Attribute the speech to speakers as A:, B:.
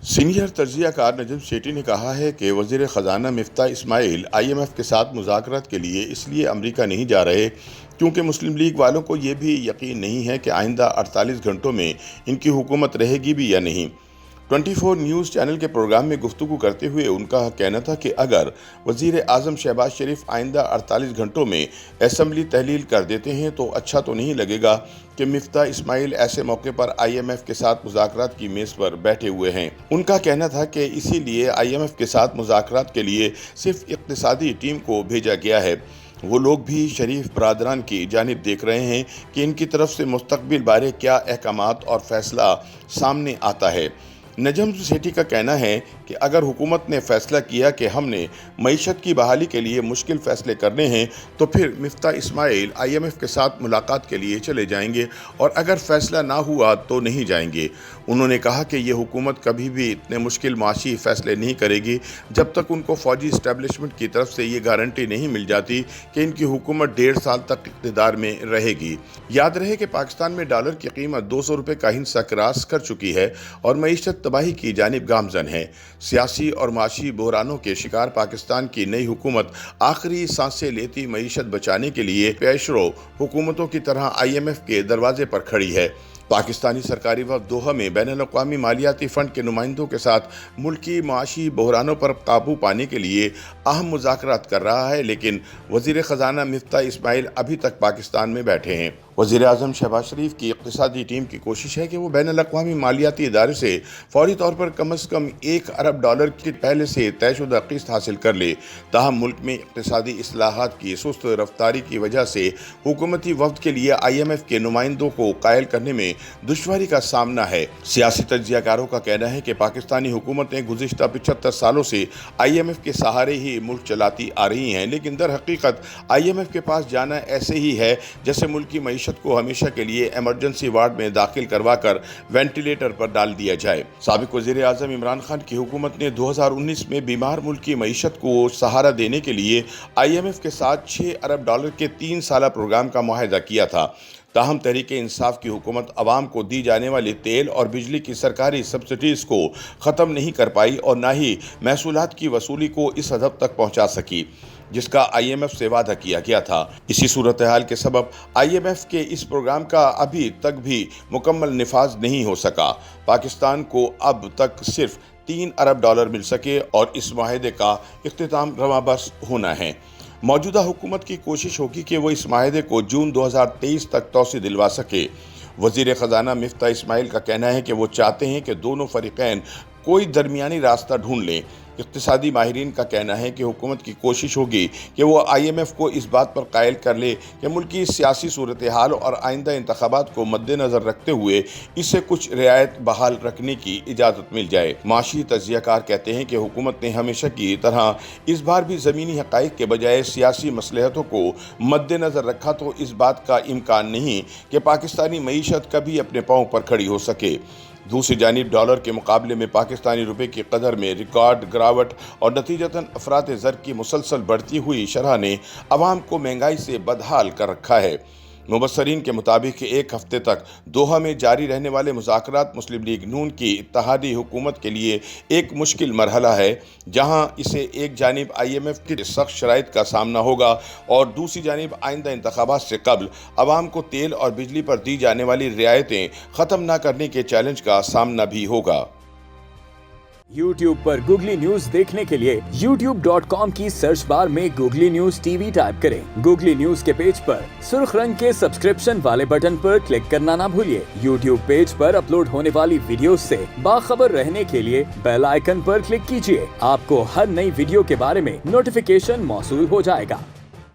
A: Senior تجزیہ کار نجم سیٹھی نے کہا ہے کہ وزیر خزانہ مفتاح اسماعیل IMF کے ساتھ مذاکرات کے لیے اس لیے امریکہ نہیں جا رہے کیونکہ مسلم لیگ والوں کو یہ بھی یقین نہیں ہے کہ آئندہ 48 گھنٹوں میں ان کی حکومت رہے گی بھی یا نہیں۔ 24 نیوز چینل کے پروگرام میں گفتگو کرتے ہوئے ان کا کہنا تھا کہ اگر وزیر اعظم شہباز شریف آئندہ 48 گھنٹوں میں اسمبلی تحلیل کر دیتے ہیں تو اچھا تو نہیں لگے گا کہ مفتاح اسماعیل ایسے موقع پر IMF کے ساتھ مذاکرات کی میز پر بیٹھے ہوئے ہیں۔ ان کا کہنا تھا کہ اسی لیے IMF کے ساتھ مذاکرات کے لیے صرف اقتصادی ٹیم کو بھیجا گیا ہے۔ وہ لوگ بھی شریف برادران کی جانب دیکھ رہے ہیں کہ ان کی طرف سے مستقبل بارے کیا احکامات اور فیصلہ سامنے آتا ہے۔ نجم سیٹھی کا کہنا ہے کہ اگر حکومت نے فیصلہ کیا کہ ہم نے معیشت کی بحالی کے لیے مشکل فیصلے کرنے ہیں تو پھر مفتاح اسماعیل IMF کے ساتھ ملاقات کے لیے چلے جائیں گے اور اگر فیصلہ نہ ہوا تو نہیں جائیں گے۔ انہوں نے کہا کہ یہ حکومت کبھی بھی اتنے مشکل معاشی فیصلے نہیں کرے گی جب تک ان کو فوجی اسٹیبلشمنٹ کی طرف سے یہ گارنٹی نہیں مل جاتی کہ ان کی حکومت 1.5 سال تک اقتدار میں رہے گی۔ یاد رہے کہ پاکستان میں ڈالر کی قیمت 200 روپے کا ہندسہ کراس کر چکی ہے اور معیشت تباہی کی جانب گامزن ہے۔ سیاسی اور معاشی بحرانوں کے شکار پاکستان کی نئی حکومت آخری سانسیں لیتی معیشت بچانے کے لیے پیشرو حکومتوں کی طرح IMF کے دروازے پر کھڑی ہے۔ پاکستانی سرکاری وفد دوحہ میں بین الاقوامی مالیاتی فنڈ کے نمائندوں کے ساتھ ملکی معاشی بحرانوں پر قابو پانے کے لیے اہم مذاکرات کر رہا ہے، لیکن وزیر خزانہ مفتاح اسماعیل ابھی تک پاکستان میں بیٹھے ہیں۔ وزیر اعظم شہباز شریف کی اقتصادی ٹیم کی کوشش ہے کہ وہ بین الاقوامی مالیاتی ادارے سے فوری طور پر کم از کم $1 ارب کی پہلے سے طے شدہ قسط حاصل کر لے۔ تاہم ملک میں اقتصادی اصلاحات کی سست رفتاری کی وجہ سے حکومتی وفد کے لیے IMF کے نمائندوں کو قائل کرنے میں دشواری کا سامنا ہے۔ سیاسی تجزیہ کاروں کا کہنا ہے کہ پاکستانی حکومتیں گزشتہ 75 سالوں سے IMF کے سہارے ہی ملک چلاتی آ رہی ہیں، لیکن در حقیقت IMF کے پاس جانا ایسے ہی ہے جیسے ملک کی معیشت کو ہمیشہ کے لیے ایمرجنسی وارڈ میں داخل کروا کر وینٹیلیٹر پر ڈال دیا جائے۔ سابق وزیر اعظم عمران خان کی حکومت نے 2019 میں بیمار ملک کی معیشت کو سہارا دینے کے لیے IMF کے ساتھ $6 ارب کے 3 سالہ پروگرام کا معاہدہ کیا تھا۔ تاہم تحریک انصاف کی حکومت عوام کو دی جانے والی تیل اور بجلی کی سرکاری سبسڈیز کو ختم نہیں کر پائی اور نہ ہی محصولات کی وصولی کو اس حد تک پہنچا سکی جس کا IMF سے وعدہ کیا گیا تھا۔ اسی صورتحال کے سبب IMF کے اس پروگرام کا ابھی تک بھی مکمل نفاذ نہیں ہو سکا۔ پاکستان کو اب تک صرف $3 ارب مل سکے اور اس معاہدے کا اختتام رواں برس ہونا ہے۔ موجودہ حکومت کی کوشش ہوگی کہ وہ اس معاہدے کو جون 2023 تک توسیع دلوا سکے۔ وزیر خزانہ مفتاح اسماعیل کا کہنا ہے کہ وہ چاہتے ہیں کہ دونوں فریقین کوئی درمیانی راستہ ڈھونڈ لیں۔ اقتصادی ماہرین کا کہنا ہے کہ حکومت کی کوشش ہوگی کہ وہ IMF کو اس بات پر قائل کر لے کہ ملک کی سیاسی صورتحال اور آئندہ انتخابات کو مد نظر رکھتے ہوئے اسے کچھ رعایت بحال رکھنے کی اجازت مل جائے۔ معاشی تجزیہ کار کہتے ہیں کہ حکومت نے ہمیشہ کی طرح اس بار بھی زمینی حقائق کے بجائے سیاسی مصلحتوں کو مد نظر رکھا تو اس بات کا امکان نہیں کہ پاکستانی معیشت کبھی اپنے پاؤں پر کھڑی ہو سکے۔ دوسری جانب ڈالر کے مقابلے میں پاکستانی روپے کی قدر میں ریکارڈ گراوٹ اور نتیجتاً افراط زر کی مسلسل بڑھتی ہوئی شرح نے عوام کو مہنگائی سے بدحال کر رکھا ہے۔ مبصرین کے مطابق ایک ہفتے تک دوحہ میں جاری رہنے والے مذاکرات مسلم لیگ نون کی اتحادی حکومت کے لیے ایک مشکل مرحلہ ہے، جہاں اسے ایک جانب IMF کی سخت شرائط کا سامنا ہوگا اور دوسری جانب آئندہ انتخابات سے قبل عوام کو تیل اور بجلی پر دی جانے والی رعایتیں ختم نہ کرنے کے چیلنج کا سامنا بھی ہوگا۔
B: YouTube پر گوگلی نیوز دیکھنے کے لیے youtube.com کی سرچ بار میں گوگلی نیوز TV ٹائپ کریں۔ گوگلی نیوز کے پیج پر سرخ رنگ کے سبسکرپشن والے بٹن پر کلک کرنا نہ بھولیے۔ YouTube پیج پر اپلوڈ ہونے والی ویڈیوز سے باخبر رہنے کے لیے بیل آئیکن پر کلک کیجیے۔ آپ کو ہر نئی ویڈیو کے بارے میں نوٹیفیکیشن موصول ہو جائے گا۔